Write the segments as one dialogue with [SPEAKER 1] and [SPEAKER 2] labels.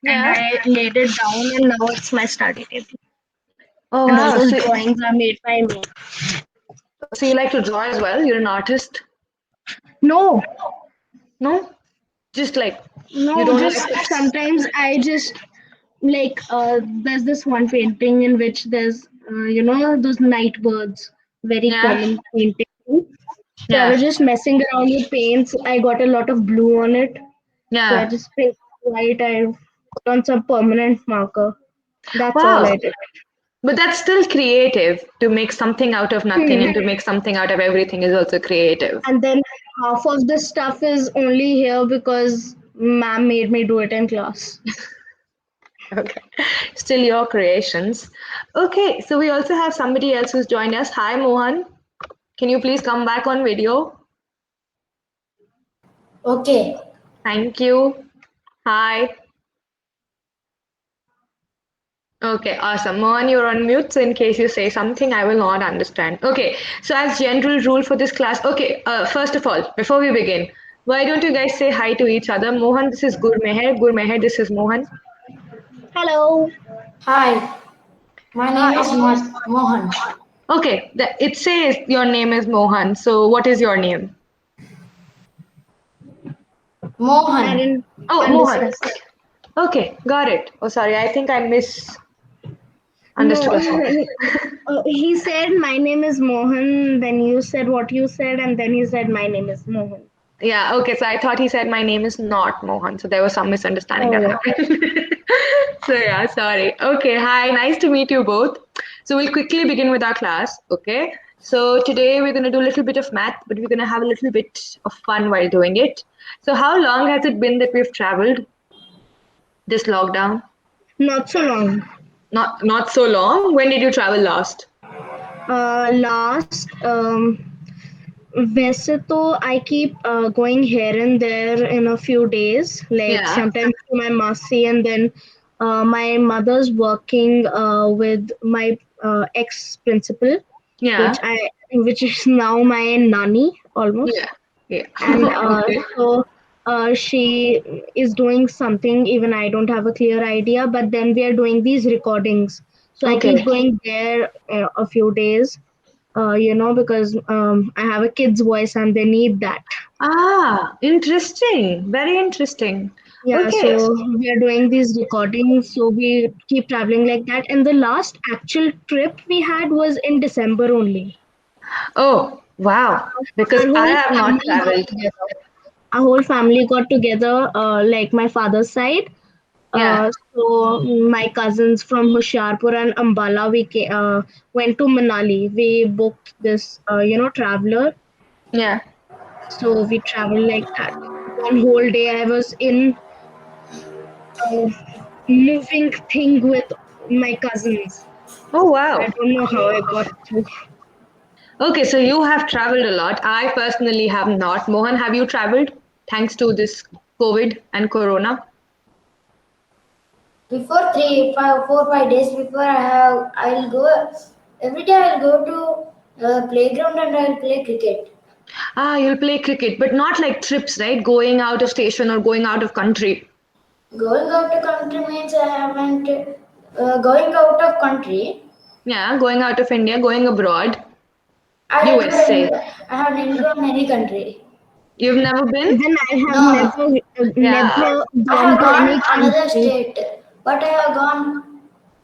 [SPEAKER 1] and
[SPEAKER 2] Yeah.
[SPEAKER 1] I laid it down, and now it's my study table.
[SPEAKER 2] Oh
[SPEAKER 1] And all
[SPEAKER 2] wow.
[SPEAKER 1] those
[SPEAKER 2] So,
[SPEAKER 1] drawings are made by me.
[SPEAKER 2] so you like to draw as well? You're an artist?
[SPEAKER 1] No,
[SPEAKER 2] No? Just like you
[SPEAKER 1] no,
[SPEAKER 2] don't
[SPEAKER 1] just
[SPEAKER 2] like to.
[SPEAKER 1] sometimes I just like there's this one painting in which there's those night birds, very
[SPEAKER 2] Yeah.
[SPEAKER 1] common painting. So I
[SPEAKER 2] Yeah.
[SPEAKER 1] was just messing around with paints. I got a lot of blue on it, so I
[SPEAKER 2] Yeah.
[SPEAKER 1] just painted white. I put on some permanent marker. That's all I
[SPEAKER 2] Wow.
[SPEAKER 1] did.
[SPEAKER 2] But that's still creative. To make something out of nothing
[SPEAKER 1] Hmm.
[SPEAKER 2] and to make something out of everything is also creative.
[SPEAKER 1] And then half of the stuff is only here because ma'am made me do it in class.
[SPEAKER 2] Okay. Still your creations. Okay, so we also have somebody else who's joined us. Hi, Mohan. Can you please come back on video?
[SPEAKER 3] Okay.
[SPEAKER 2] Thank you. Hi. Okay, awesome. Mohan, you're on mute, so in case you say something, I will not understand. Okay, so as general rule for this class, okay, first of all, before we begin, why don't you guys say hi to each other? Mohan, this is Gurmeher. Gurmeher, this is Mohan.
[SPEAKER 1] Hello.
[SPEAKER 3] Hi. My name is
[SPEAKER 2] Hi.
[SPEAKER 3] Mohan.
[SPEAKER 2] Okay, it says your name is Mohan, so what is your name?
[SPEAKER 1] I
[SPEAKER 3] Mohan.
[SPEAKER 1] didn't
[SPEAKER 2] Oh, Mohan.
[SPEAKER 1] understand.
[SPEAKER 2] Okay, got it. Oh, sorry, I think I misunderstood
[SPEAKER 1] No,
[SPEAKER 2] or something.
[SPEAKER 1] he said my name is Mohan. Then you said what you said, and then he said my name is Mohan.
[SPEAKER 2] Yeah, okay, so I thought he said my name is not Mohan, so there was some misunderstanding that
[SPEAKER 1] Oh,
[SPEAKER 2] happened. So yeah, sorry. Okay, hi, nice to meet you both. So we'll quickly begin with our class, okay? So today we're going to do a little bit of math, but we're going to have a little bit of fun while doing it. So how long has it been that we've traveled this lockdown?
[SPEAKER 1] not so long.
[SPEAKER 2] Not so long. When did you travel last?
[SPEAKER 1] Last, वैसे तो I keep going here and there in a few days, like
[SPEAKER 2] Yeah.
[SPEAKER 1] sometimes to my Masi, and then my mother's working with my ex principal,
[SPEAKER 2] Yeah.
[SPEAKER 1] which which is now my nanny almost.
[SPEAKER 2] Yeah. Yeah.
[SPEAKER 1] And
[SPEAKER 2] Okay.
[SPEAKER 1] so she is doing something, even I don't have a clear idea, but then we are doing these recordings, so I keep
[SPEAKER 2] Okay.
[SPEAKER 1] going there a few days, because I have a kid's voice and they need that.
[SPEAKER 2] Ah, interesting. Very interesting.
[SPEAKER 1] Yeah,
[SPEAKER 2] Okay.
[SPEAKER 1] so we are doing these recordings, so we keep traveling like that, and the last actual trip we had was in December only.
[SPEAKER 2] Oh, wow. Because
[SPEAKER 1] Our
[SPEAKER 2] I
[SPEAKER 1] whole
[SPEAKER 2] have not
[SPEAKER 1] family got
[SPEAKER 2] traveled.
[SPEAKER 1] together. Our whole family got together, like my father's side.
[SPEAKER 2] Yeah.
[SPEAKER 1] So my cousins from Hoshiarpur and Ambala, went to Manali. We booked this, traveler.
[SPEAKER 2] Yeah.
[SPEAKER 1] So we traveled like that. One whole day I was in a moving thing with my cousins.
[SPEAKER 2] Oh,
[SPEAKER 1] I
[SPEAKER 2] wow.
[SPEAKER 1] don't know how I got through.
[SPEAKER 2] Okay, so you have traveled a lot. I personally have not. Mohan, have you traveled thanks to this COVID and Corona?
[SPEAKER 3] Before 4 5 days before I'll go every day I'll go to playground and I'll play cricket.
[SPEAKER 2] Ah, you'll play cricket, but not like trips, right? Going out of station or going out of country.
[SPEAKER 3] Going out to country means I haven't going out of country.
[SPEAKER 2] Yeah, going out of India, going abroad. USA.
[SPEAKER 3] I have never gone any country.
[SPEAKER 2] You've never been?
[SPEAKER 1] Even I have
[SPEAKER 3] No,
[SPEAKER 2] Yeah.
[SPEAKER 1] never
[SPEAKER 3] I
[SPEAKER 1] gone
[SPEAKER 3] have
[SPEAKER 1] to any
[SPEAKER 3] gone another
[SPEAKER 1] country.
[SPEAKER 3] state, but I have gone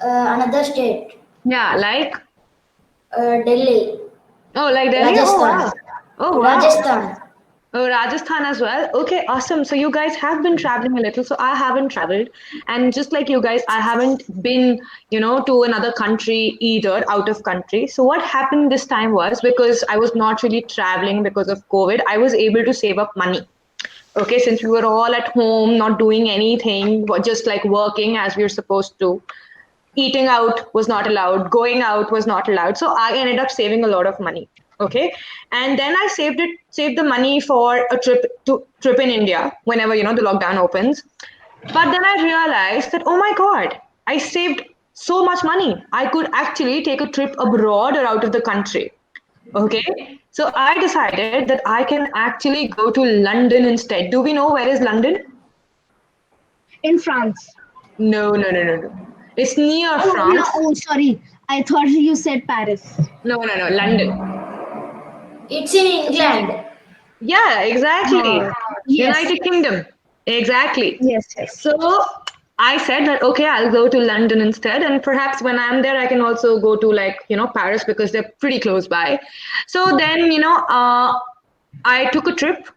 [SPEAKER 3] another state,
[SPEAKER 2] Yeah, like?
[SPEAKER 3] Delhi,
[SPEAKER 2] Oh, like Delhi? Oh,
[SPEAKER 3] Rajasthan,
[SPEAKER 2] wow. Oh, wow.
[SPEAKER 3] Rajasthan.
[SPEAKER 2] Oh, Rajasthan as well. Okay, awesome. So you guys have been traveling a little. So I haven't traveled. And just like you guys, I haven't been, to another country either, out of country. So what happened this time was because I was not really traveling because of COVID, I was able to save up money. Okay, since we were all at home, not doing anything, just like working as we were supposed to. Eating out was not allowed, going out was not allowed, so I ended up saving a lot of money. Okay, and then I saved the money for a trip in India whenever the lockdown opens. But then I realized that, oh my god, I saved so much money, I could actually take a trip abroad or out of the country. Okay, so I decided that I can actually go to London instead. Do we know where is London?
[SPEAKER 1] In France.
[SPEAKER 2] No, no, no, no, no. It's near
[SPEAKER 1] Oh, no,
[SPEAKER 2] France.
[SPEAKER 1] oh, sorry. I thought you said Paris.
[SPEAKER 2] No, no, no, London.
[SPEAKER 3] It's in England.
[SPEAKER 2] Yeah, exactly.
[SPEAKER 1] Yes,
[SPEAKER 2] United Kingdom. Exactly.
[SPEAKER 1] yes, yes.
[SPEAKER 2] So I said that okay, I'll go to London instead, and perhaps when I'm there, I can also go to like Paris because they're pretty close by. So then I took a trip.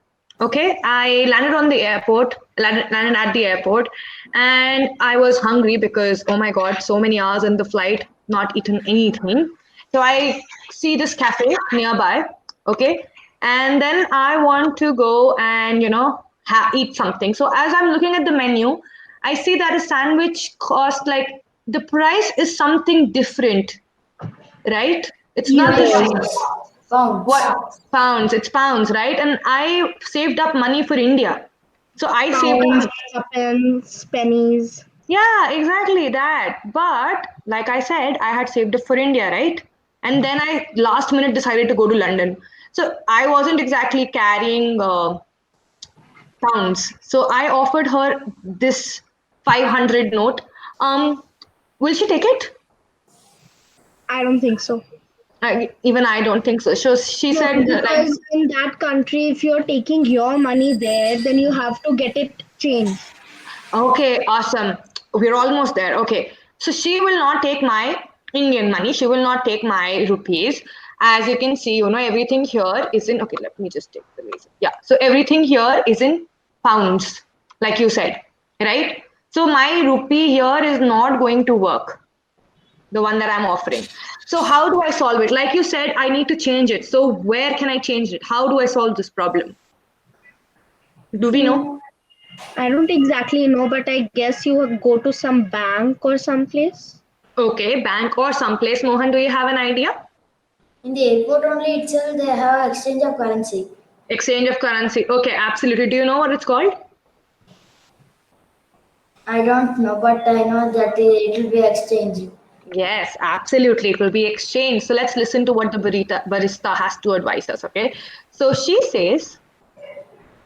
[SPEAKER 2] Okay, I landed on the airport, landed at the airport, and I was hungry because oh my god, so many hours in the flight, not eaten anything. So I see this cafe nearby. Okay, and then I want to go and eat something. So as I'm looking at the menu, I see that a sandwich cost like the price is something different, right? It's not the
[SPEAKER 1] Euros,
[SPEAKER 2] same.
[SPEAKER 3] Pounds. Pounds.
[SPEAKER 2] What pounds? It's pounds, right? And I saved up money for India. So I saved
[SPEAKER 1] pounds,
[SPEAKER 2] up.
[SPEAKER 1] tuppence, pennies.
[SPEAKER 2] Yeah, exactly that. But like I said, I had saved up for India, right? And then I last minute decided to go to London. So I wasn't exactly carrying pounds. So I offered her this 500 note. Will she take it?
[SPEAKER 1] I don't think so.
[SPEAKER 2] Even I don't think so. So she
[SPEAKER 1] No,
[SPEAKER 2] said, like,
[SPEAKER 1] because in that country, if you're taking your money there, then you have to get it changed.
[SPEAKER 2] okay, awesome. We're almost there. Okay. So she will not take my Indian money. She will not take my rupees. As you can see, everything here is in, okay, let me just take the laser. Yeah. So everything here is in pounds, like you said, right? So my rupee here is not going to work, the one that I'm offering. So how do I solve it? Like you said, I need to change it. So where can I change it? How do I solve this problem? Do we know?
[SPEAKER 1] Hmm, I don't exactly know, but I guess you go to some bank or someplace.
[SPEAKER 2] Okay, bank or someplace. Mohan, do you have an idea?
[SPEAKER 3] In the airport only itself, they have exchange of currency.
[SPEAKER 2] Exchange of currency. Okay, absolutely. Do you know what it's called?
[SPEAKER 3] I don't know, but I know that it will be exchanged.
[SPEAKER 2] Yes, absolutely. It will be exchange. So let's listen to what the barista has to advise us. Okay. So she says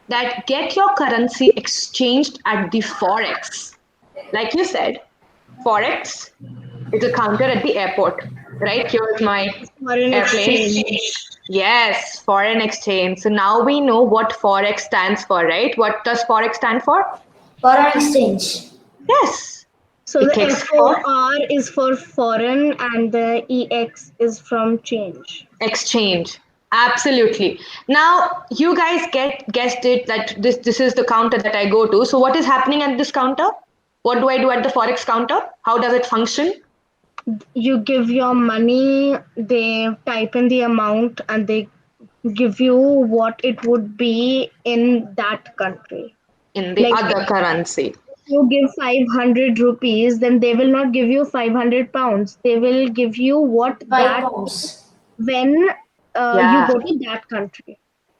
[SPEAKER 2] that get your currency exchanged at the forex. Like you said, forex is a counter at the airport, right? Here's my
[SPEAKER 1] Foreign
[SPEAKER 2] airplane.
[SPEAKER 1] exchange.
[SPEAKER 2] Yes, foreign exchange. So now we know what forex stands for, right? What does forex stand for?
[SPEAKER 3] Foreign exchange.
[SPEAKER 2] Yes,
[SPEAKER 1] So
[SPEAKER 2] it
[SPEAKER 1] the
[SPEAKER 2] takes for
[SPEAKER 1] FOR is for foreign and the EX is from change.
[SPEAKER 2] exchange. Absolutely. Now you guys get guessed it that this is the counter that I go to. So what is happening at this counter? What do I do at the forex counter? How does it function?
[SPEAKER 1] You give your money, they type in the amount, and they give you what it would be in that country.
[SPEAKER 2] In the
[SPEAKER 1] Like
[SPEAKER 2] other currency.
[SPEAKER 1] if you give 500 rupees, then they will not give you 500 pounds. They will give you what
[SPEAKER 3] 5
[SPEAKER 1] that
[SPEAKER 3] pounds.
[SPEAKER 1] when you
[SPEAKER 2] Yeah.
[SPEAKER 1] go to that country.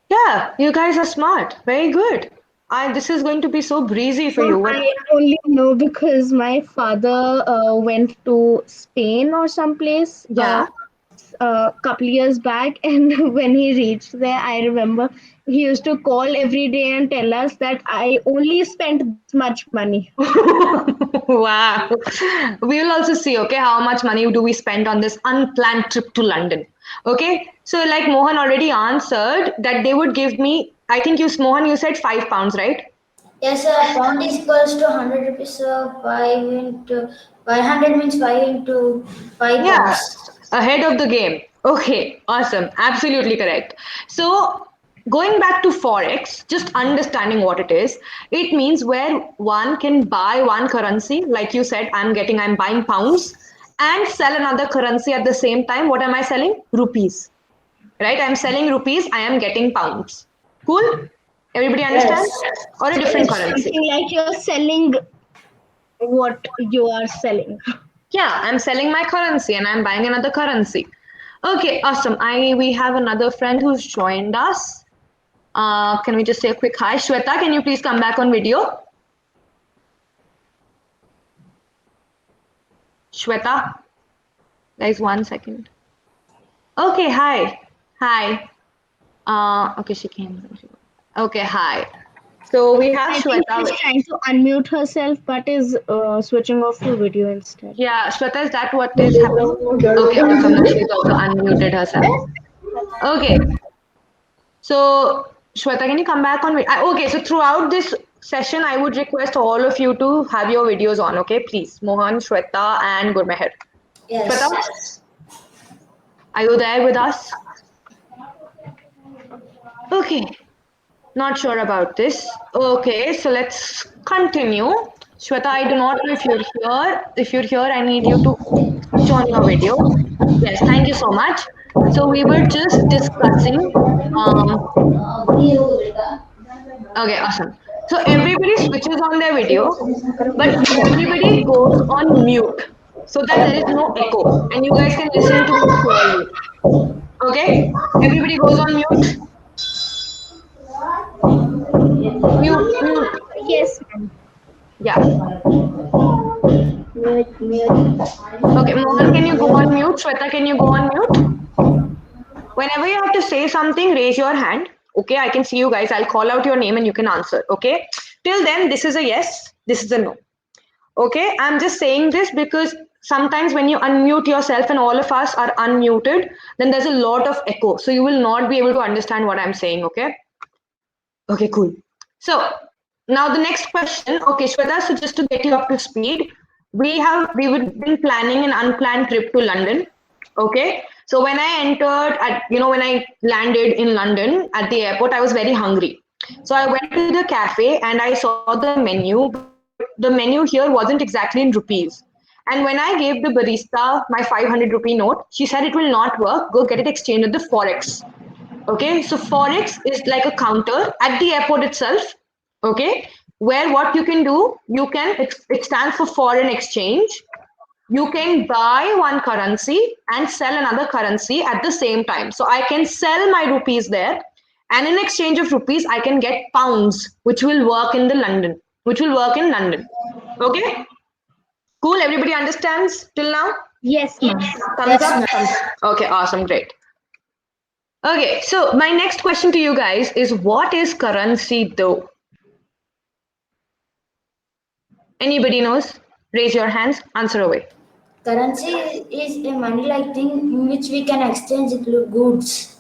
[SPEAKER 2] Yeah, you guys are smart. Very good. I this is going to be so breezy for
[SPEAKER 1] No,
[SPEAKER 2] you. What
[SPEAKER 1] I only know because my father went to Spain or someplace
[SPEAKER 2] yeah.
[SPEAKER 1] a couple years back, and when he reached there, I remember he used to call every day and tell us that I only spent this much money.
[SPEAKER 2] Wow. We will also see, okay, how much money do we spend on this unplanned trip to London. Okay. So like Mohan already answered that they would give me, I think Mohan, you said £5, right?
[SPEAKER 3] Yes, pound is equals to 100 rupees. So 5 into 500 means 5 into 5
[SPEAKER 2] Yeah.
[SPEAKER 3] pounds.
[SPEAKER 2] Ahead of the game. Okay. Awesome. Absolutely correct. So going back to Forex, just understanding what it means where one can buy one currency, like you said, I'm buying pounds and sell another currency at the same time. What am I selling? Rupees, right? I'm selling rupees, I am getting pounds. Cool? Everybody understand?
[SPEAKER 3] Yes.
[SPEAKER 2] Or a
[SPEAKER 1] So
[SPEAKER 2] different
[SPEAKER 1] it's
[SPEAKER 3] Yes.
[SPEAKER 2] currency?
[SPEAKER 1] something like you're selling what you are selling.
[SPEAKER 2] Yeah, I'm selling my currency and I'm buying another currency. Okay, awesome. I we have another friend who's joined us. Can we just say a quick hi? Shweta, can you please come back on video? Shweta, guys, 1 second. Okay, hi. Hi. Okay, she came. Okay, hi. So we have
[SPEAKER 1] I think
[SPEAKER 2] Shweta.
[SPEAKER 1] she's trying to unmute herself, but is switching off to video instead.
[SPEAKER 2] Yeah, Shweta, is that what is happening? Okay, awesome. Now she's also unmuted herself. Okay, so Shweta, can you come back on? Okay, so throughout this session, I would request all of you to have your videos on. Okay, please, Mohan, Shweta, and Gurmeher.
[SPEAKER 3] Yes.
[SPEAKER 2] Shweta, are you there with us? Okay, not sure about this. Okay, so let's continue. Shweta, I do not know if you're here. If you're here, I need you to switch on your video. Yes, thank you so much. So we were just discussing. Okay, awesome. So everybody switches on their video, but everybody goes on mute so that there is no echo and you guys can listen to me clearly. Okay, everybody goes on mute. Mute, mute.
[SPEAKER 1] Yes, ma'am.
[SPEAKER 2] Yeah. Okay, Mohan, can you go on mute? Shweta, can you go on mute? Whenever you have to say something, raise your hand. Okay, I can see you guys. I'll call out your name and you can answer. Okay. Till then, this is a yes, this is a no. Okay, I'm just saying this because sometimes when you unmute yourself and all of us are unmuted, then there's a lot of echo. So you will not be able to understand what I'm saying. Okay. Okay, cool. So now the next question. Okay, Shweta, so just to get you up to speed, we've been planning an unplanned trip to London. Okay. So when I entered when I landed in London at the airport, I was very hungry. So I went to the cafe and I saw the menu, but the menu here wasn't exactly in rupees. And when I gave the barista my 500 rupee note, she said it will not work. Go get it exchanged at the Forex. Okay, so Forex is like a counter at the airport itself. Okay, where what you can do, it stands for foreign exchange. You can buy one currency and sell another currency at the same time. So I can sell my rupees there, and in exchange of rupees, I can get pounds, which will work in which will work in London. Okay, cool. Everybody understands till now?
[SPEAKER 1] Yes, ma'am.
[SPEAKER 2] Thumbs up. Okay, awesome, great. Okay, so my next question to you guys is what is currency though? Anybody knows? Raise your hands, answer away.
[SPEAKER 3] Currency is a money-like thing in which we can exchange goods.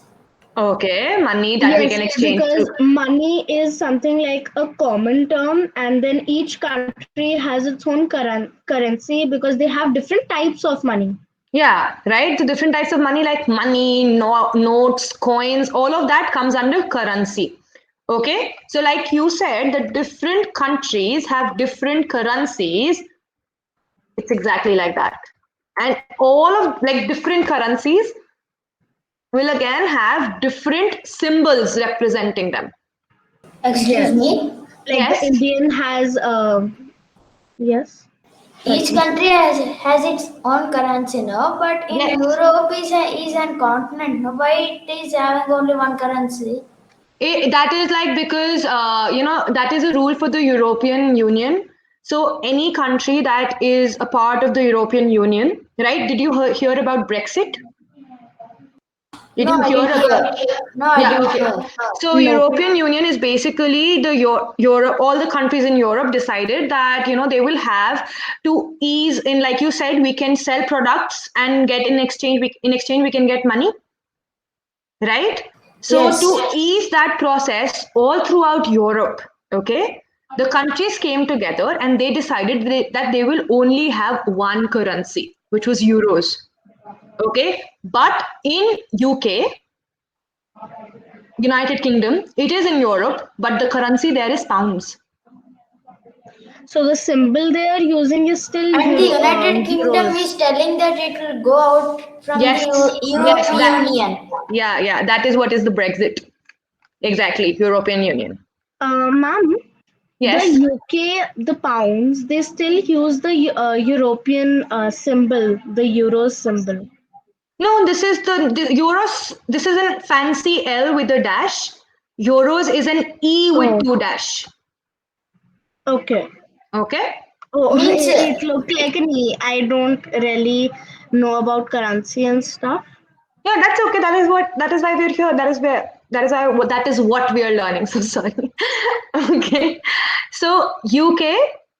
[SPEAKER 2] Okay, money that we
[SPEAKER 1] Yes,
[SPEAKER 2] can exchange
[SPEAKER 1] because
[SPEAKER 2] through.
[SPEAKER 1] money is something like a common term, and then each country has its own currency because they have different types of money.
[SPEAKER 2] Yeah, right? So different types of money like money, notes, coins, all of that comes under currency. Okay, so like you said, the different countries have different currencies. It's exactly like that. And all of like different currencies will again have different symbols representing them.
[SPEAKER 3] Excuse
[SPEAKER 1] Yes,
[SPEAKER 3] me.
[SPEAKER 1] like the
[SPEAKER 2] Yes.
[SPEAKER 1] Indian has yes.
[SPEAKER 3] Each country has its own currency now, but in
[SPEAKER 2] Yes.
[SPEAKER 3] Europe is an continent. No, why it is having only one currency?
[SPEAKER 2] That is like because that is a rule for the European Union. So any country that is a part of the European Union, right? Did you hear about Brexit? Did
[SPEAKER 3] No,
[SPEAKER 2] you
[SPEAKER 3] I
[SPEAKER 2] hear
[SPEAKER 3] didn't
[SPEAKER 2] about?
[SPEAKER 3] hear. No, I
[SPEAKER 2] Yeah,
[SPEAKER 3] didn't
[SPEAKER 2] okay.
[SPEAKER 3] hear.
[SPEAKER 2] So
[SPEAKER 1] No.
[SPEAKER 2] European Union is basically the Europe. All the countries in Europe decided that they will have to ease in, like you said, we can sell products and get in exchange. In exchange, we can get money, right? So
[SPEAKER 3] Yes.
[SPEAKER 2] to ease that process all throughout Europe, okay, the countries came together and they decided that they will only have one currency, which was euros. Okay, but in UK, United Kingdom, it is in Europe, but the currency there is pounds.
[SPEAKER 1] So the symbol they are using is still
[SPEAKER 3] And the United Kingdom
[SPEAKER 1] euros.
[SPEAKER 3] is telling that it will go out from the
[SPEAKER 2] Yes, yes,
[SPEAKER 3] European Union.
[SPEAKER 2] yeah, that is what is the Brexit. Exactly, European Union.
[SPEAKER 1] Ma'am, the
[SPEAKER 2] Yes.
[SPEAKER 1] UK, the pounds, they still use the European symbol, the euro symbol.
[SPEAKER 2] No, this is the euros. This is a fancy L with a dash. Euros is an E with
[SPEAKER 1] Oh,
[SPEAKER 2] two dash.
[SPEAKER 1] okay.
[SPEAKER 2] Okay.
[SPEAKER 1] Oh,
[SPEAKER 3] Means
[SPEAKER 1] it looked like an E. I don't really know about currency and stuff.
[SPEAKER 2] Yeah, that's okay. That is why we're here. That is where. That is what we are learning. So sorry. Okay. So UK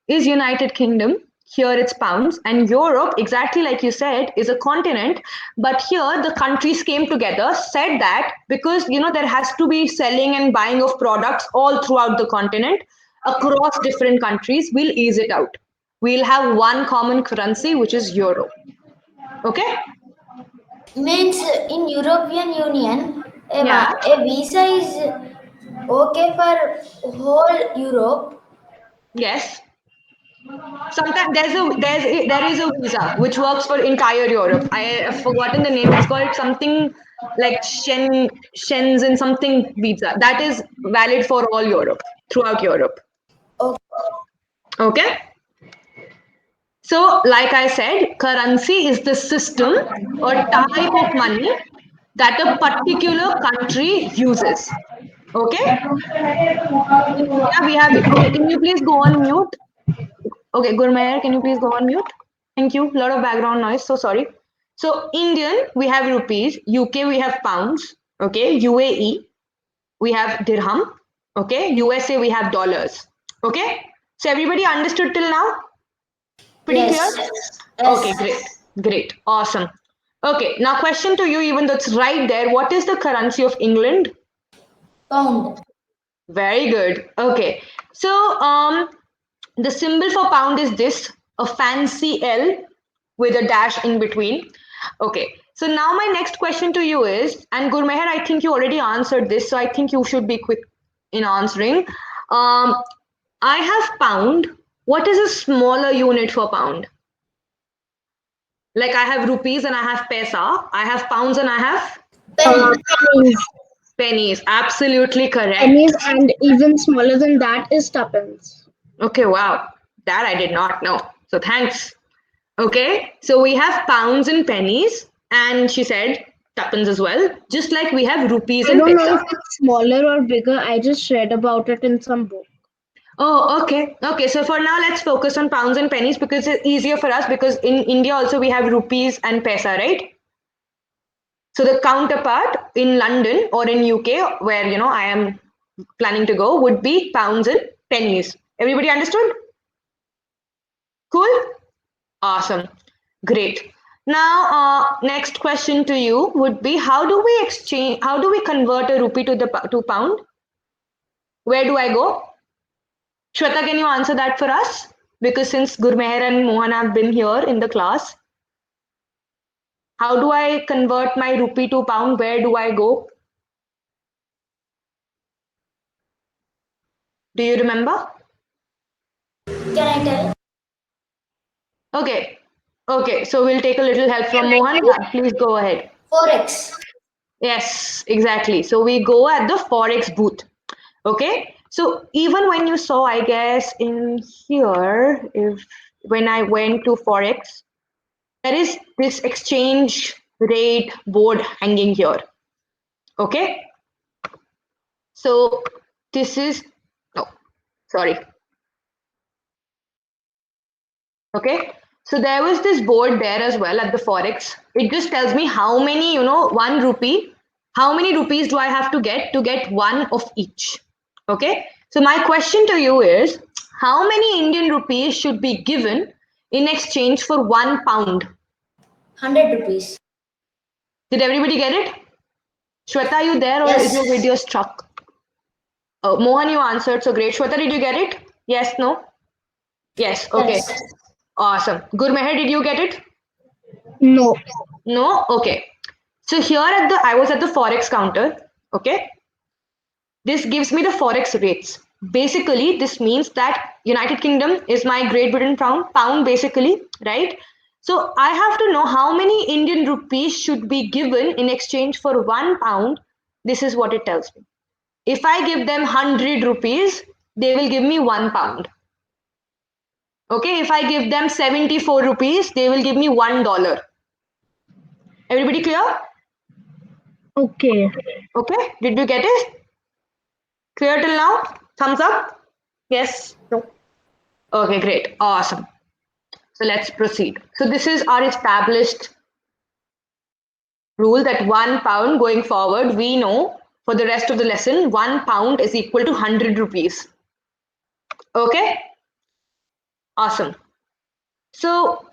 [SPEAKER 2] is United Kingdom. Here it's pounds, and Europe, exactly like you said, is a continent. But here the countries came together, said that because there has to be selling and buying of products all throughout the continent across different countries. We'll ease it out. We'll have one common currency, which is euro. Okay?
[SPEAKER 3] Means in European Union,
[SPEAKER 2] Yeah.
[SPEAKER 3] a visa is okay for whole Europe.
[SPEAKER 2] Yes. Sometimes there is a visa which works for entire Europe. I have forgotten the name. It's called something like Shenzhen something visa. That is valid for all Europe, throughout Europe.
[SPEAKER 3] Okay.
[SPEAKER 2] Okay. So, like I said, currency is the system or type of money that a particular country uses. Okay. Yeah, we have. Okay, can you please go on mute? Okay, Gurmeher, can you please go on mute? Thank you. A lot of background noise. So sorry. So Indian, we have rupees. UK, we have pounds. Okay. UAE, we have dirham. Okay. USA, we have dollars. Okay. So everybody understood till now? Pretty clear?
[SPEAKER 3] Yes.
[SPEAKER 2] Okay,
[SPEAKER 3] Yes.
[SPEAKER 2] great. Great. Awesome. Okay. Now question to you, even though it's right there. What is the currency of England?
[SPEAKER 3] Pound.
[SPEAKER 2] Very good. Okay. So the symbol for pound is this, a fancy L with a dash in between. Okay. So now my next question to you is, and Gurmeher, I think you already answered this, so I think you should be quick in answering. I have pound. What is a smaller unit for pound? Like I have rupees and I have paisa. I have pounds and I have
[SPEAKER 3] Penny.
[SPEAKER 1] Pennies.
[SPEAKER 2] pennies. Absolutely correct.
[SPEAKER 1] Pennies, and even smaller than that is tuppence.
[SPEAKER 2] Okay, wow. That I did not know. So thanks. Okay, so we have pounds and pennies, and she said tuppence as well, just like we have rupees
[SPEAKER 1] I
[SPEAKER 2] and
[SPEAKER 1] don't know
[SPEAKER 2] paisa.
[SPEAKER 1] if it's smaller or bigger. I just read about it in some book.
[SPEAKER 2] Oh, okay. Okay, so for now, let's focus on pounds and pennies because it's easier for us because in India also we have rupees and paisa, right? So the counterpart in London or in UK, where I am planning to go, would be pounds and pennies. Everybody understood? Cool? Awesome. Great. Now, next question to you would be how do we convert a rupee to pound? Where do I go? Shweta, can you answer that for us? Because since Gurmeher and Mohan have been here in the class, how do I convert my rupee to pound? Where do I go? Do you remember?
[SPEAKER 3] Can I tell?
[SPEAKER 2] Okay. Okay, so we'll take a little help from Mohan. Yeah, please go ahead.
[SPEAKER 3] Forex.
[SPEAKER 2] Yes, exactly. So we go at the Forex booth. Okay. So even when you saw, I guess in here, if when I went to Forex, there is this exchange rate board hanging here. Okay. So this is, no, sorry. Okay. So there was this board there as well at the Forex. It just tells me how many, 1 rupee, how many rupees do I have to get one of each. Okay. So my question to you is, how many Indian rupees should be given in exchange for 1 pound?
[SPEAKER 3] 100 rupees.
[SPEAKER 2] Did everybody get it? Shweta, are you there or is your
[SPEAKER 3] Yes.
[SPEAKER 2] video stuck? Oh, Mohan, you answered. So great. Shweta, did you get it? Yes, no? Yes. Okay.
[SPEAKER 3] Yes.
[SPEAKER 2] Awesome. Gurmeher, did you get it?
[SPEAKER 1] No.
[SPEAKER 2] No? Okay. So here I was at the Forex counter. Okay. This gives me the Forex rates. Basically, this means that United Kingdom is my Great Britain pound basically, right? So I have to know how many Indian rupees should be given in exchange for 1 pound. This is what it tells me. If I give them 100 rupees, they will give me 1 pound. Okay, if I give them 74 rupees, they will give me $1. Everybody clear?
[SPEAKER 1] Okay.
[SPEAKER 2] Okay, did you get it? Clear till now? Thumbs up? Yes? No? Okay, great. Awesome. So let's proceed. So this is our established rule that 1 pound going forward, we know for the rest of the lesson, 1 pound is equal to 100 rupees. Okay? Awesome. So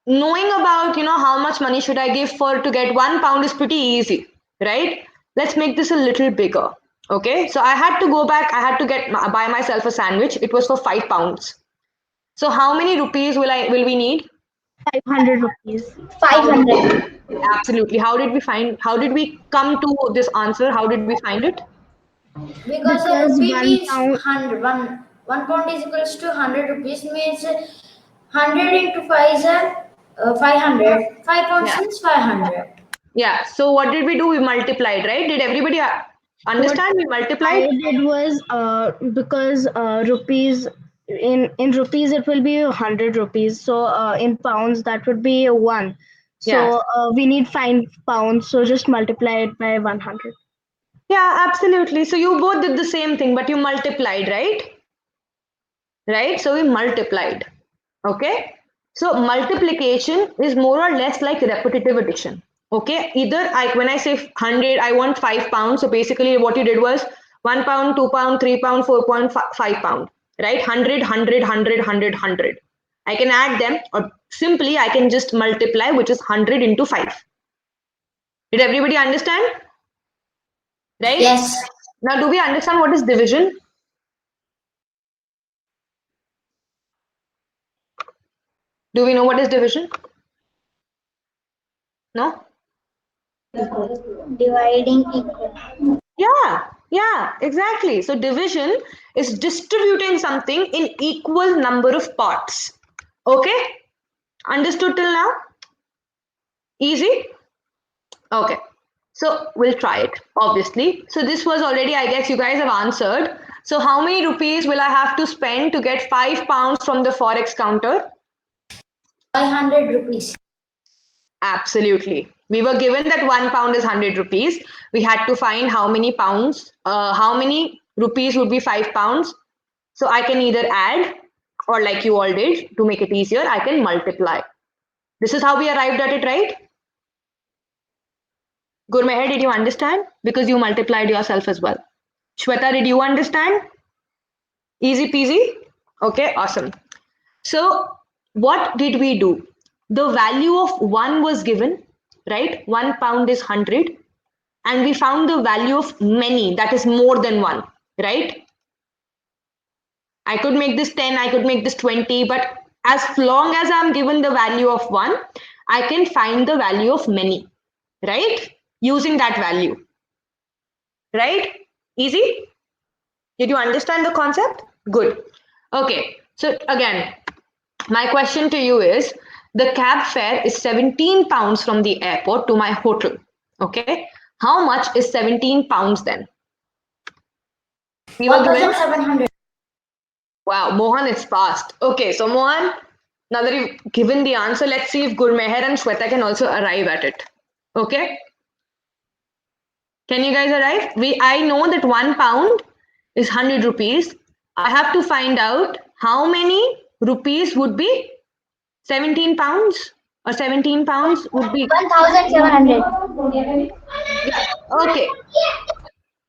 [SPEAKER 2] knowing about, how much money should I give to get 1 pound is pretty easy, right? Let's make this a little bigger. Okay? So I had to go back, I had to buy myself a sandwich. It was for 5 pounds. So how many rupees will we need?
[SPEAKER 1] 500 rupees.
[SPEAKER 3] 500.
[SPEAKER 2] Absolutely. How did we come to this answer? How did we find it?
[SPEAKER 3] Because a
[SPEAKER 1] Because
[SPEAKER 3] rupee
[SPEAKER 1] 1
[SPEAKER 3] means
[SPEAKER 1] pound,
[SPEAKER 3] 100. One pound is equals to 100 rupees means 100 into 5 is 500. 5 pounds
[SPEAKER 2] Yeah.
[SPEAKER 3] means 500.
[SPEAKER 2] Yeah. So what did we do? We multiplied, right? Did everybody
[SPEAKER 1] what
[SPEAKER 2] understand? We
[SPEAKER 1] I
[SPEAKER 2] multiplied?
[SPEAKER 1] did was because rupees in rupees it will be 100 rupees. So in pounds that would be 1.
[SPEAKER 2] Yeah.
[SPEAKER 1] So we need 5 pounds. So just multiply it by 100.
[SPEAKER 2] Yeah, absolutely. So you both did the same thing, but you multiplied, right? Right? So we multiplied. Okay? So multiplication is more or less like repetitive addition. Okay? Either when I say 100, I want 5 pounds. So basically what you did was 1 pound, 2 pound, 3 pound, 4 pound, 5 pound. Right? 100, 100, 100, 100, 100. I can add them, or simply I can just multiply, which is 100 into 5. Did everybody understand? Right?
[SPEAKER 3] Yes.
[SPEAKER 2] Now, do we understand what is division? Do we know what is division? No?
[SPEAKER 3] Dividing equal.
[SPEAKER 2] Yeah, exactly. So division is distributing something in equal number of parts. Okay? Understood till now? Easy? Okay. So we'll try it, obviously. So this was already, I guess you guys have answered. So how many rupees will I have to spend to get 5 pounds from the Forex counter?
[SPEAKER 3] 500 rupees.
[SPEAKER 2] Absolutely. We were given that 1 pound is 100 rupees. We had to find how many pounds, how many rupees would be 5 pounds. So I can either add, or like you all did, to make it easier, I can multiply. This is how we arrived at it, right? Gurmeher, did you understand? Because you multiplied yourself as well. Shweta, did you understand? Easy peasy? Okay, awesome. So what did we do? The value of 1 was given, right? 1 pound is 100. And we found the value of many, that is more than 1, right? I could make this 10, I could make this 20, but as long as I'm given the value of 1, I can find the value of many, right? Using that value, right? Easy? Did you understand the concept? Good. Okay, so again, my question to you is, the cab fare is 17 pounds from the airport to my hotel. Okay, how much is 17 pounds then? We were given.
[SPEAKER 3] 1700.
[SPEAKER 2] Wow, Mohan is fast. Okay, so Mohan, now that you've given the answer, let's see if Gurmeher and Shweta can also arrive at it. Okay? Can you guys arrive? I know that 1 pound is 100 rupees. I have to find out how many rupees would be 17 pounds, or 17 pounds would be.
[SPEAKER 3] 1700.
[SPEAKER 2] Yeah, okay.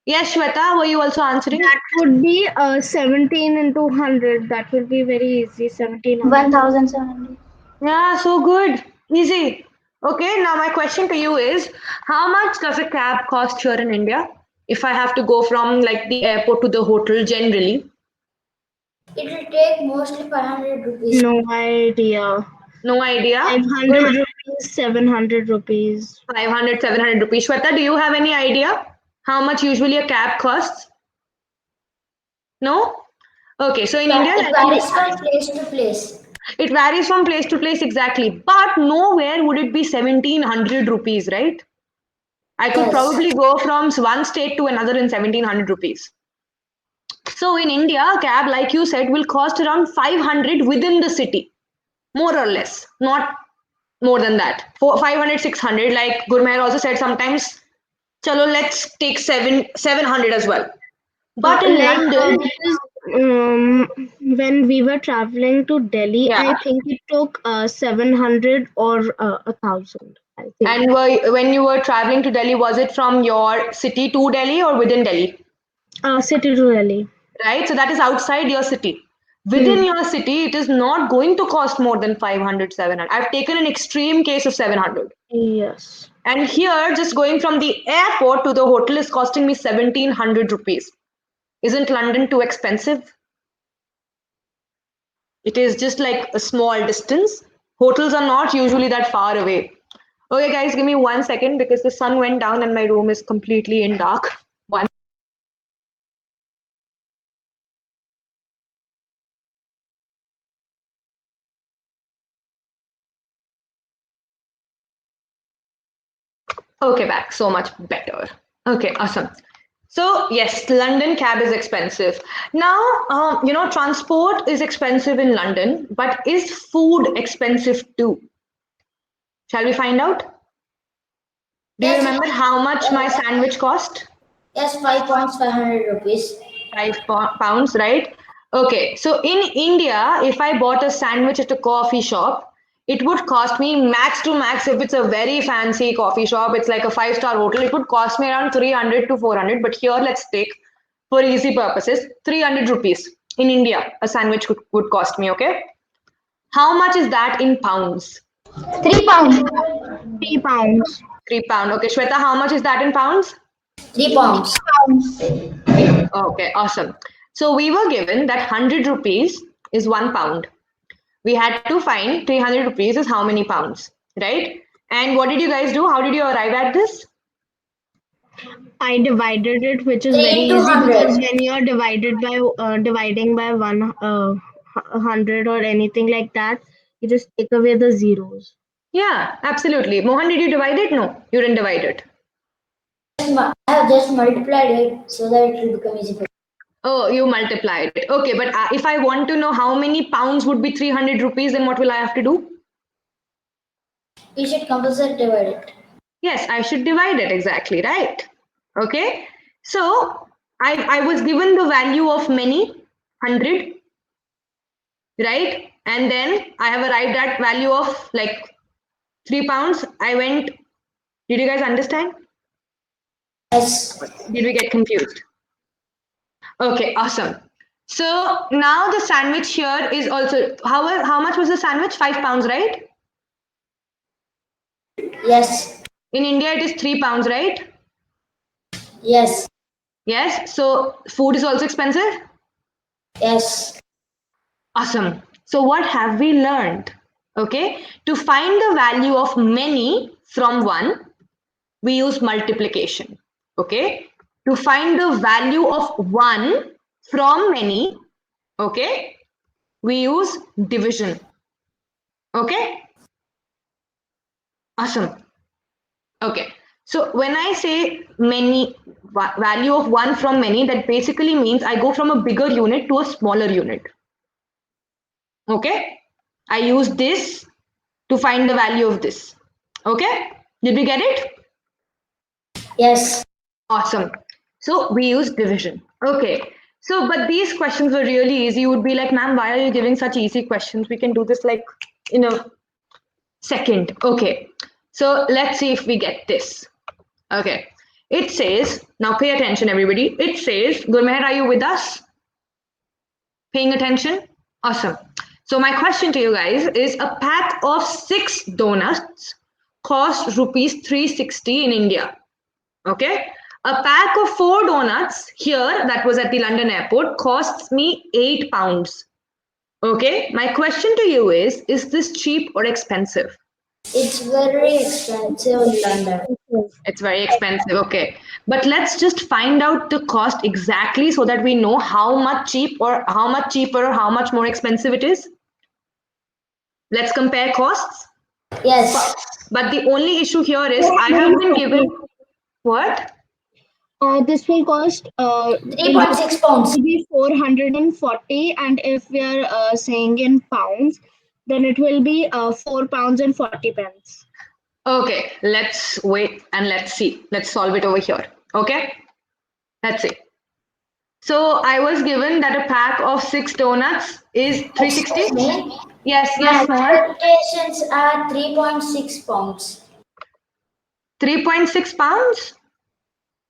[SPEAKER 2] Yes, Shweta, were you also answering?
[SPEAKER 1] That would be 17 into 100. That will be very easy. 1700.
[SPEAKER 3] 1700.
[SPEAKER 2] Yeah, so good. Easy. Okay, now my question to you is, how much does a cab cost here in India? If I have to go from like the airport to the hotel generally?
[SPEAKER 3] It will take mostly 500 rupees.
[SPEAKER 1] No idea.
[SPEAKER 2] No idea.
[SPEAKER 1] 500 rupees, 700 rupees.
[SPEAKER 2] 500, 700 rupees. Shweta, do you have any idea how much usually a cab costs? No? Okay, so in India,
[SPEAKER 3] It varies from place to place.
[SPEAKER 2] it varies from place to place exactly, but nowhere would it be 1700 rupees, right? I could
[SPEAKER 3] Yes.
[SPEAKER 2] probably go from one state to another in 1700 rupees. So in India, a cab, like you said, will cost around 500 within the city, more or less, not more than that. 500, 600, like Gurmeher also said, sometimes, chalo, let's take 700 as well. But in
[SPEAKER 1] Like
[SPEAKER 2] London,
[SPEAKER 1] When we were traveling to Delhi,
[SPEAKER 2] Yeah.
[SPEAKER 1] I think it took 700 or 1,000. I think
[SPEAKER 2] And when you were traveling to Delhi, was it from your city to Delhi or within Delhi?
[SPEAKER 1] city to Delhi.
[SPEAKER 2] Right? So that is outside your city.
[SPEAKER 1] Hmm.
[SPEAKER 2] Within your city, it is not going to cost more than 500, 700. I've taken an extreme case of 700.
[SPEAKER 1] Yes.
[SPEAKER 2] And here, just going from the airport to the hotel is costing me 1700 rupees. Isn't London too expensive? It is just like a small distance. Hotels are not usually that far away. Okay, guys, give me 1 second because the sun went down and my room is completely in dark. One. Okay, back. So much better. Okay, awesome. So yes, London cab is expensive. Now, transport is expensive in London, but is food expensive too? Shall we find out? Do you
[SPEAKER 3] Yes,
[SPEAKER 2] remember how much my sandwich cost?
[SPEAKER 3] yes, 5 pounds, 500 rupees.
[SPEAKER 2] £5, right? Okay, so in India, if I bought a sandwich at a coffee shop, it would cost me max to max if it's a very fancy coffee shop, it's like a five-star hotel, it would cost me around 300 to 400. But here, let's take for easy purposes 300 rupees. In India, a sandwich would cost me, okay? How much is that in pounds?
[SPEAKER 3] 3 pounds.
[SPEAKER 1] 3 pounds.
[SPEAKER 2] £3. Okay, Shweta, how much is that in pounds?
[SPEAKER 3] 3 pounds.
[SPEAKER 2] Okay, awesome. So we were given that 100 rupees is £1. We had to find 300 rupees is how many pounds, right? And what did you guys do? How did you arrive at this?
[SPEAKER 1] I divided it, which is
[SPEAKER 3] 3
[SPEAKER 1] very
[SPEAKER 3] into
[SPEAKER 1] easy because
[SPEAKER 3] 100.
[SPEAKER 1] when you're dividing by 100 or anything like that, you just take away the zeros.
[SPEAKER 2] Yeah, absolutely. Mohan, did you divide it? No, you didn't divide it.
[SPEAKER 3] I have just multiplied it so that it will become easy for
[SPEAKER 2] Oh, you multiplied it. Okay, but if I want to know how many pounds would be 300 rupees, then what will I have to do?
[SPEAKER 3] you. Should compulsory divide it.
[SPEAKER 2] Yes, I should divide it exactly, right? Okay, so I was given the value of many, 100, right? And then I have arrived at value of like £3. I went, did you guys understand?
[SPEAKER 3] Yes.
[SPEAKER 2] Did we get confused? Okay, awesome. So now the sandwich here is also, how much was the sandwich? £5, right?
[SPEAKER 3] Yes.
[SPEAKER 2] In India, it is £3, right?
[SPEAKER 3] Yes.
[SPEAKER 2] Yes. So food is also expensive?
[SPEAKER 3] Yes.
[SPEAKER 2] Awesome. So what have we learned? Okay. To find the value of many from one, we use multiplication. Okay. To find the value of one from many, okay, we use division. Okay. Awesome. Okay. So when I say many, value of one from many, that basically means I go from a bigger unit to a smaller unit. Okay. I use this to find the value of this. Okay. Did we get it?
[SPEAKER 3] Yes.
[SPEAKER 2] Awesome. So we use division. Okay. So, but these questions were really easy. You would be like, ma'am, why are you giving such easy questions? We can do this like in a second. Okay. So let's see if we get this. Okay. It says, now pay attention, everybody. It says, Gurmeher, are you with us? Paying attention? Awesome. So my question to you guys is a pack of 6 donuts cost rupees 360 in India. Okay. A pack of 4 donuts here, that was at the London airport, costs me £8. Okay. My question to you is this cheap or expensive?
[SPEAKER 3] It's very expensive in London.
[SPEAKER 2] It's very expensive. Okay. But let's just find out the cost exactly so that we know how much cheaper or how much more expensive it is. Let's compare costs.
[SPEAKER 3] Yes.
[SPEAKER 2] But the only issue here is I have been given what?
[SPEAKER 1] This will cost
[SPEAKER 3] 3.6 pounds.
[SPEAKER 1] will be 440, and if we are saying in pounds, then it will be 4 pounds and 40 pence.
[SPEAKER 2] Okay, let's wait and let's see. Let's solve it over here. Okay, let's see. So I was given that a pack of 6 donuts is 360.
[SPEAKER 3] Excuse me.
[SPEAKER 2] Yes,
[SPEAKER 3] My
[SPEAKER 2] yes, Mohan.
[SPEAKER 3] expectations are 3.6 pounds.
[SPEAKER 2] 3.6 pounds?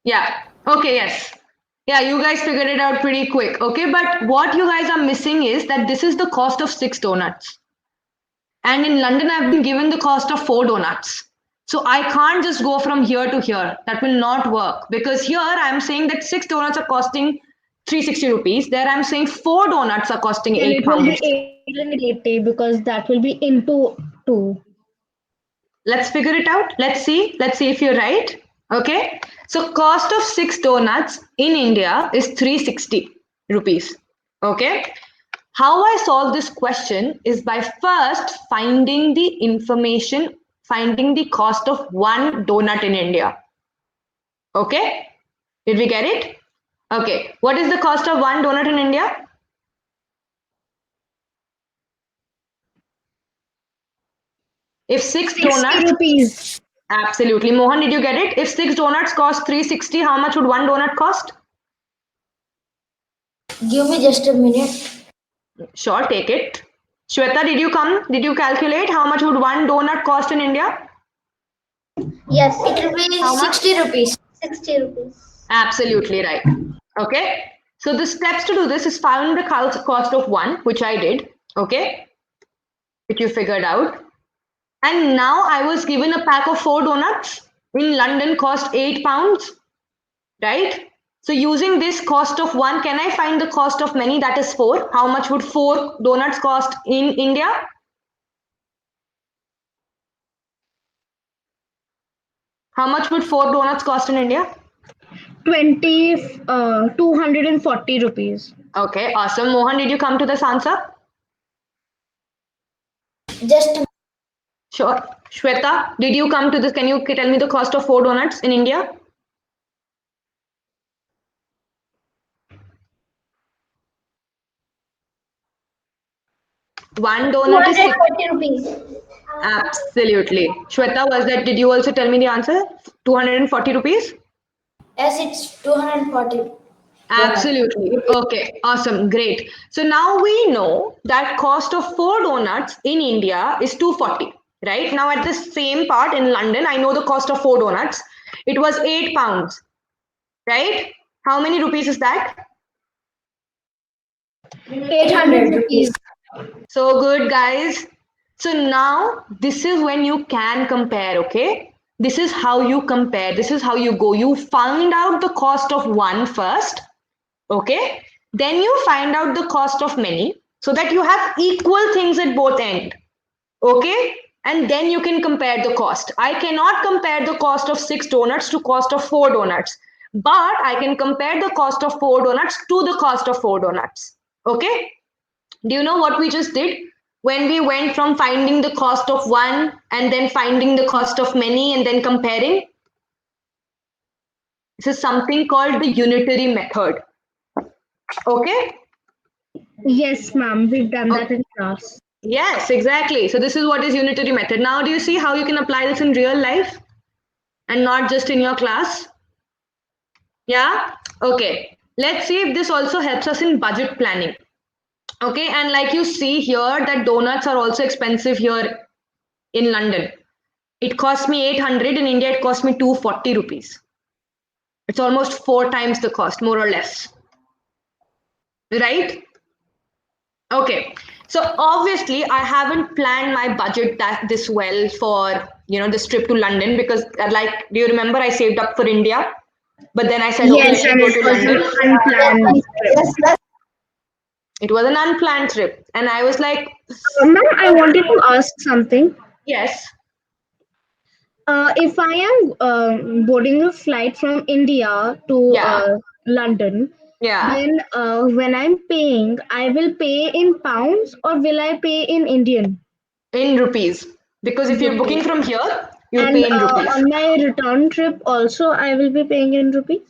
[SPEAKER 2] Yeah. Okay, yes. Yeah, you guys figured it out pretty quick. Okay, but what you guys are missing is that this is the cost of 6 donuts. And in London, I've been given the cost of 4 donuts. So I can't just go from here to here. That will not work because here I'm saying that 6 donuts are costing 360 rupees. There I'm saying 4 donuts are costing
[SPEAKER 1] Then
[SPEAKER 2] 8
[SPEAKER 1] it will be
[SPEAKER 2] pounds.
[SPEAKER 1] 880 because that will be into 2.
[SPEAKER 2] Let's figure it out. Let's see. Let's see if you're right. Okay. So cost of 6 donuts in India is 360 rupees. Okay. How I solve this question is by first finding the information, finding the cost of one donut in India. Okay. Did we get it? Okay. What is the cost of one donut in India? If 6
[SPEAKER 1] 60
[SPEAKER 2] donuts,
[SPEAKER 1] rupees.
[SPEAKER 2] absolutely. Mohan, did you get it? If 6 donuts cost 360, how much would one donut cost?
[SPEAKER 3] Give me just a minute.
[SPEAKER 2] Sure, take it. Shweta, did you come? Did you calculate how much would one donut cost in India?
[SPEAKER 3] Yes. It will be
[SPEAKER 2] How much?
[SPEAKER 3] 60 rupees. 60 rupees.
[SPEAKER 2] Absolutely right. Okay. So the steps to do this is find the cost of one, which I did. Okay. Which you figured out. And now I was given a pack of 4 donuts in London cost 8 pounds. Right? So using this cost of one, can I find the cost of many? That is 4. How much would 4 donuts cost in India? How much would 4 donuts cost in India?
[SPEAKER 1] 240 rupees.
[SPEAKER 2] Okay, awesome. Mohan, did you come to this answer?
[SPEAKER 3] Just
[SPEAKER 2] Sure. Shweta, did you come to this? Can you tell me the cost of 4 donuts in India? One donut is
[SPEAKER 3] 240 rupees.
[SPEAKER 2] absolutely. Shweta, was that? Did you also tell me the answer? 240 rupees?
[SPEAKER 3] Yes, it's 240.
[SPEAKER 2] Absolutely. Okay, awesome. Great. So now we know that cost of 4 donuts in India is 240, right? Now at the same part in London, I know the cost of 4 donuts. It was 8 pounds, right? How many rupees is that?
[SPEAKER 3] 800 rupees.
[SPEAKER 2] So good, guys. So now this is when you can compare, okay? This is how you compare. This is how you go. You find out the cost of one first, okay? Then you find out the cost of many so that you have equal things at both end, okay? And then you can compare the cost. I cannot compare the cost of 6 donuts to cost of 4 donuts, but I can compare the cost of 4 donuts to the cost of 4 donuts, okay? Do you know what we just did? When we went from finding the cost of one and then finding the cost of many and then comparing, this is something called the unitary method. Okay?
[SPEAKER 1] Yes, ma'am. We've done that in class.
[SPEAKER 2] Yes, exactly. So this is what is unitary method. Now do you see how you can apply this in real life and not just in your class? Yeah? Okay. Let's see if this also helps us in budget planning. Okay, and like you see here that donuts are also expensive here in London. It cost me 800. In India, it cost me 240 rupees. It's almost 4 times the cost, more or less. Right? Okay. So obviously, I haven't planned my budget this well for this trip to London because, like, do you remember I saved up for India, but then I said, okay,
[SPEAKER 1] Yes,
[SPEAKER 2] let me
[SPEAKER 1] and
[SPEAKER 2] go
[SPEAKER 1] it
[SPEAKER 2] to
[SPEAKER 1] was an
[SPEAKER 2] London.
[SPEAKER 1] unplanned trip.
[SPEAKER 2] It was an unplanned trip, and I was like,
[SPEAKER 1] Ma'am, I wanted to ask something.
[SPEAKER 2] yes,
[SPEAKER 1] If I am boarding a flight from India to
[SPEAKER 2] yeah,
[SPEAKER 1] London,
[SPEAKER 2] yeah,
[SPEAKER 1] then when I'm paying, I will pay in pounds or will I pay in Indian
[SPEAKER 2] in rupees. Because if you're booking
[SPEAKER 1] rupees?
[SPEAKER 2] from here, you'll
[SPEAKER 1] And
[SPEAKER 2] pay in rupees.
[SPEAKER 1] on my return trip also, I will be paying in rupees.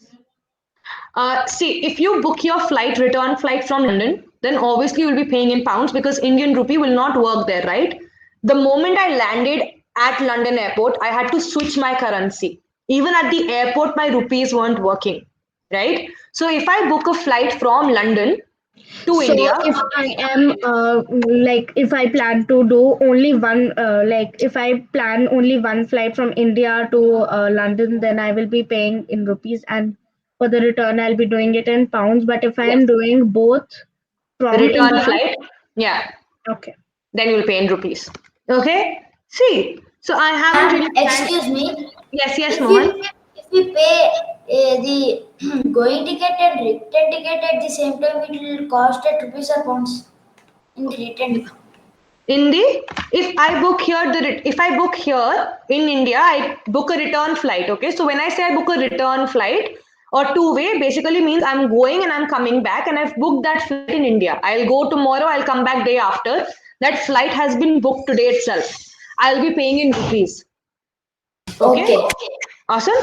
[SPEAKER 2] See, if you book your return flight from London, then obviously you'll be paying in pounds because Indian rupee will not work there, right? The moment I landed at London airport, I had to switch my currency. Even at the airport, my rupees weren't working. right? So if I book a flight from London to
[SPEAKER 1] So
[SPEAKER 2] India,
[SPEAKER 1] if I am like if I plan to do only one like if I plan only one flight from India to London, then I will be paying in rupees, and for the return I'll be doing it in pounds. But if I
[SPEAKER 2] yes,
[SPEAKER 1] am doing both from
[SPEAKER 2] return
[SPEAKER 1] India,
[SPEAKER 2] flight, yeah,
[SPEAKER 1] okay.
[SPEAKER 2] then you'll pay in rupees. Okay, see, so I haven't
[SPEAKER 3] And
[SPEAKER 2] really planned.
[SPEAKER 3] excuse me,
[SPEAKER 2] Yes, yes,
[SPEAKER 3] if
[SPEAKER 2] Mohan.
[SPEAKER 3] we pay the going ticket and return ticket at the same time, it will cost at rupees or pounds in the return.
[SPEAKER 2] In the if I book here if I book here in India, I book a return flight. Okay, so when I say I book a return flight or two-way, basically means I'm going and I'm coming back, and I've booked that flight in India. I'll go tomorrow, I'll come back day after. That flight has been booked today itself. I'll be paying in rupees. Okay,
[SPEAKER 3] Okay.
[SPEAKER 2] awesome.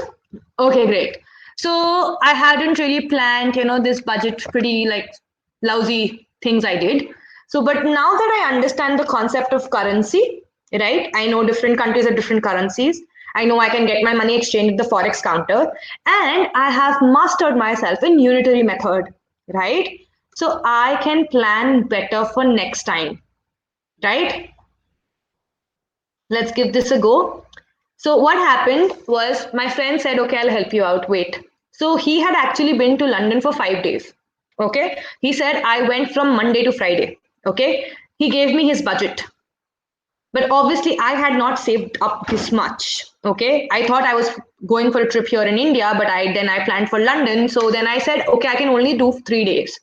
[SPEAKER 2] Okay, great. So I hadn't really planned, this budget pretty like lousy things I did. So, but now that I understand the concept of currency, right? I know different countries have different currencies. I know I can get my money exchanged at the forex counter, and I have mastered myself in unitary method, right? So I can plan better for next time, right? Let's give this a go. So what happened was my friend said, okay, I'll help you out. Wait. So he had actually been to London for 5 days. Okay. He said, I went from Monday to Friday. Okay. He gave me his budget. But obviously, I had not saved up this much. Okay. I thought I was going for a trip here in India, but I planned for London. So then I said, okay, I can only do 3 days.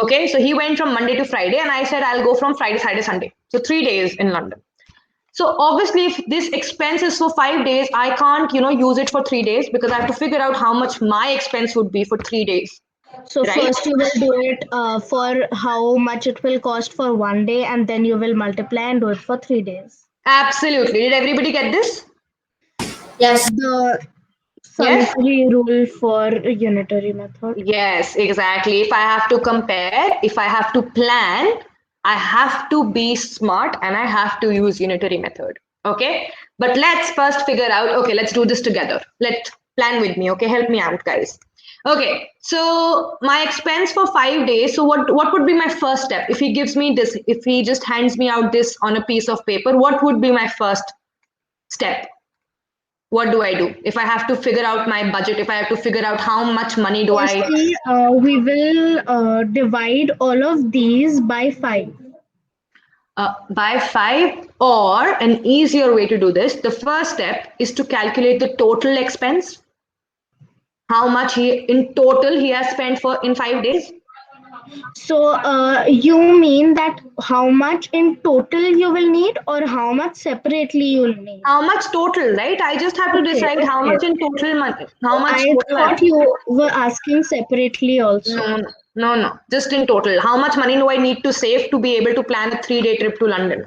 [SPEAKER 2] Okay. So he went from Monday to Friday, and I said, I'll go from Friday, Saturday, Sunday. So 3 days in London. So obviously, if this expense is for 5 days, I can't, use it for 3 days because I have to figure out how much my expense would be for 3 days,
[SPEAKER 1] So
[SPEAKER 2] right?
[SPEAKER 1] first you will do it for how much it will cost for one day, and then you will multiply and do it for 3 days.
[SPEAKER 2] Absolutely. Did everybody get this?
[SPEAKER 3] Yes.
[SPEAKER 1] The
[SPEAKER 2] Yes?
[SPEAKER 1] solitary rule for unitary method.
[SPEAKER 2] Yes, exactly. If I have to compare, if I have to plan, I have to be smart and I have to use unitary method. Okay. But let's first figure out, okay, let's do this together. Let's plan with me. Okay. Help me out, guys. Okay. So my expense for 5 days. So what would be my first step? If he gives me this, if he just hands me out this on a piece of paper, what would be my first step? What do I do? If I have to figure out my budget, if I have to figure out how much money do I
[SPEAKER 1] Firstly, we will divide all of these by 5.
[SPEAKER 2] by 5, or an easier way to do this, the first step is to calculate the total expense, how much he in total he has spent for in 5 days.
[SPEAKER 1] So you mean that how much in total you will need, or how much separately you will need?
[SPEAKER 2] How much total, right? I just have to
[SPEAKER 1] Okay,
[SPEAKER 2] decide how
[SPEAKER 1] okay.
[SPEAKER 2] much in total money, how much
[SPEAKER 1] I
[SPEAKER 2] total
[SPEAKER 1] thought you were asking separately also.
[SPEAKER 2] no, no, just in total, how much money do I need to save to be able to plan a 3-day trip to London?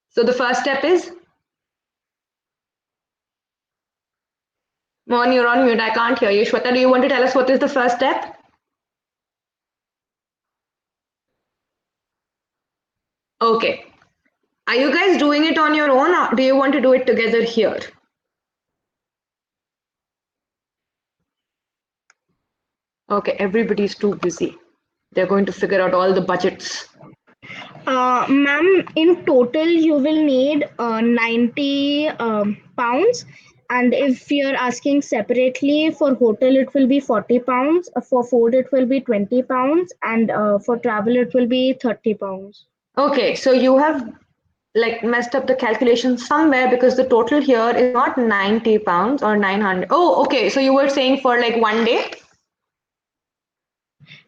[SPEAKER 2] So the first step is, Mon, you're on mute, I can't hear you. Shweta, do you want to tell us what is the first step? Okay. Are you guys doing it on your own, or do you want to do it together here? Okay, everybody's too busy. They're going to figure out all the budgets.
[SPEAKER 1] Ma'am, in total you will need 90 pounds, and if you're asking separately for hotel it will be 40 pounds, for food it will be 20 pounds, and for travel it will be 30 pounds.
[SPEAKER 2] Okay, so you have like messed up the calculation somewhere because the total here is not 90 pounds or 900. Oh, okay. So you were saying for like one day?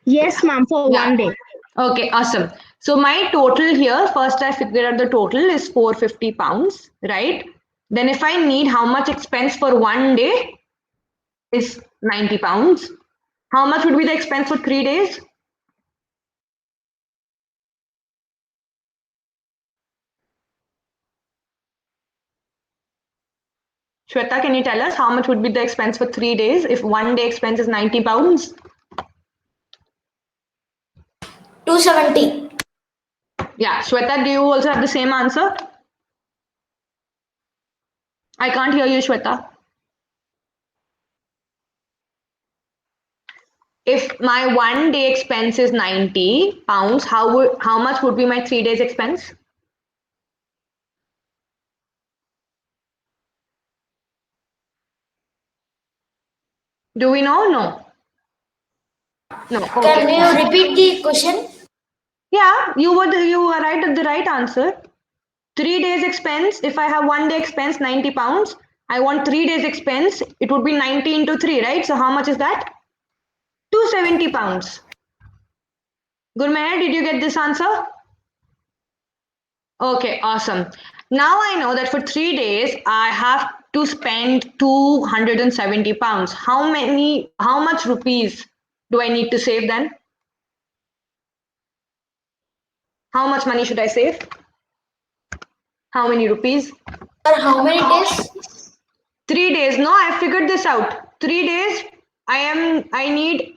[SPEAKER 1] Yes, ma'am, for
[SPEAKER 2] Yeah.
[SPEAKER 1] one day.
[SPEAKER 2] Okay, awesome. So my total here, first I figured out the total is 450 pounds, right? Then if I need how much expense for one day is 90 pounds. How much would be the expense for 3 days? Shweta, can you tell us how much would be the expense for 3 days if one day expense is 90 pounds?
[SPEAKER 3] 270.
[SPEAKER 2] Yeah, Shweta, do you also have the same answer? I can't hear you, Shweta. If my 1 day expense is 90 pounds, how much would be my 3 days expense? Do we know? No. No.
[SPEAKER 3] Can
[SPEAKER 2] Okay.
[SPEAKER 3] you repeat the question?
[SPEAKER 2] Yeah, you were right at the right answer. 3 days expense. If I have 1 day expense, 90 pounds. I want 3 days expense. It would be 90 into 3, right? So how much is that? 270 pounds. Gurmeher, did you get this answer? Okay, awesome. Now I know that for 3 days I have to spend 270 pounds. How much rupees do I need to save then? How much money should I save? How many rupees?
[SPEAKER 3] For how many days?
[SPEAKER 2] 3 days. No, I figured this out. 3 days, I need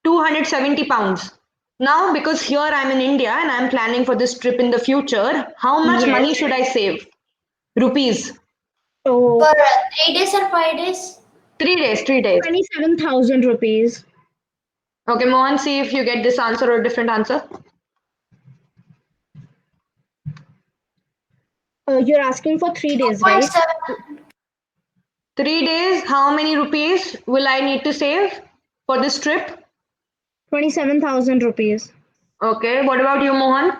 [SPEAKER 2] 270 pounds. Now, because here I'm in India and I'm planning for this trip in the future, how much
[SPEAKER 1] Yes.
[SPEAKER 2] money should I save? Rupees.
[SPEAKER 1] So
[SPEAKER 3] For 3 days and 5 days?
[SPEAKER 2] 3 days, 3 days.
[SPEAKER 1] 27,000 rupees.
[SPEAKER 2] Okay, Mohan, see if you get this answer or a different answer.
[SPEAKER 1] You're asking for 3 days, right?
[SPEAKER 3] 2.7.
[SPEAKER 2] 3 days, how many rupees will I need to save for this trip?
[SPEAKER 1] 27,000 rupees.
[SPEAKER 2] Okay, what about you, Mohan?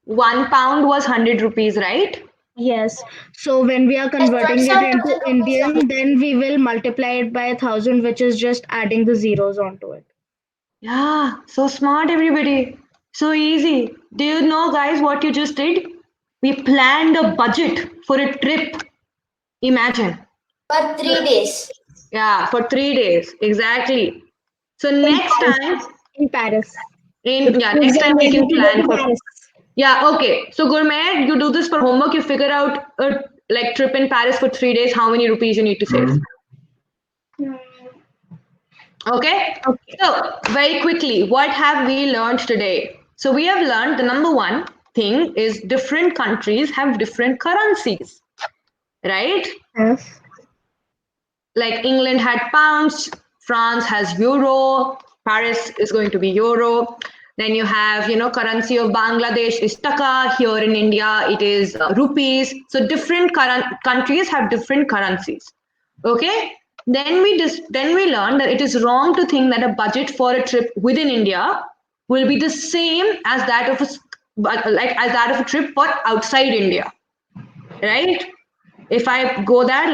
[SPEAKER 2] 1 pound was 100 rupees, right?
[SPEAKER 1] Yes. So when we are converting it into
[SPEAKER 3] 27,000 rupees.
[SPEAKER 1] Indian, then we will multiply it by 1,000, which is just adding the zeros onto it.
[SPEAKER 2] Yeah, so smart, everybody. So easy. Do you know, guys, what you just did? We planned a budget for a trip. Imagine.
[SPEAKER 3] For 3 days.
[SPEAKER 2] Yeah, for 3 days. Exactly. So next time,
[SPEAKER 1] In Paris.
[SPEAKER 2] next time we can plan for.
[SPEAKER 1] Paris.
[SPEAKER 2] Yeah, okay. So Gourmet, you do this for homework. You figure out a like trip in Paris for 3 days. How many rupees you need to save? Okay.
[SPEAKER 1] Okay.
[SPEAKER 2] So very quickly, what have we learned today? So we have learned the number one thing is different countries have different currencies, right?
[SPEAKER 1] Yes.
[SPEAKER 2] Like England had pounds, France has euro, Paris is going to be euro. Then you have, currency of Bangladesh is taka. Here in India, it is rupees. So different countries have different currencies. Okay. Then we learned that it is wrong to think that a budget for a trip within India will be the same as that of a trip for outside India, right? If I go there,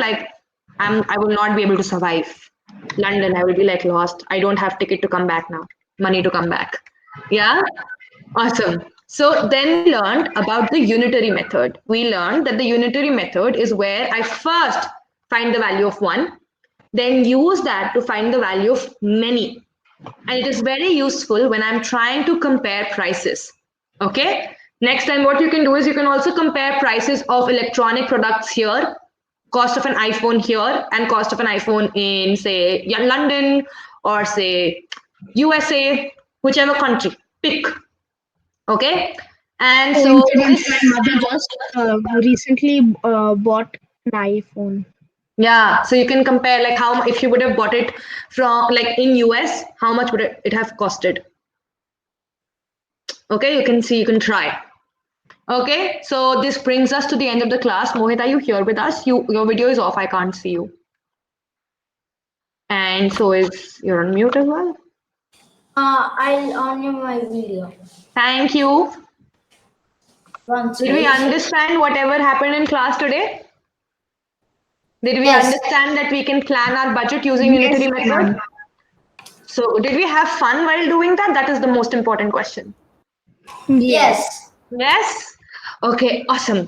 [SPEAKER 2] I will not be able to survive. London, I will be like lost. I don't have ticket to come back now, money to come back. Yeah, awesome. So then we learned about the unitary method. We learned that the unitary method is where I first find the value of one, then use that to find the value of many. And it is very useful when I'm trying to compare prices. Okay. Next time, what you can do is you can also compare prices of electronic products here, cost of an iPhone here, and cost of an iPhone in, say, London or say USA, whichever country. Pick. Okay. And so
[SPEAKER 1] Coincidence,
[SPEAKER 2] this,
[SPEAKER 1] my mother just recently bought an iPhone.
[SPEAKER 2] yeah, so you can compare like how if you would have bought it from like in US, how much would it have costed? Okay, you can see, you can try. Okay, so this brings us to the end of the class. Mohit, are you here with us? Your video is off. I can't see you. And so you're on mute as well.
[SPEAKER 3] I'll on my video.
[SPEAKER 2] Thank you.
[SPEAKER 3] Once
[SPEAKER 2] Did we
[SPEAKER 3] please.
[SPEAKER 2] understand whatever happened in class today? Did we
[SPEAKER 3] Yes.
[SPEAKER 2] understand that we can plan our budget using unitary method? So did we have fun while doing that? That is the most important question.
[SPEAKER 3] Yes.
[SPEAKER 2] Yes? Okay, awesome.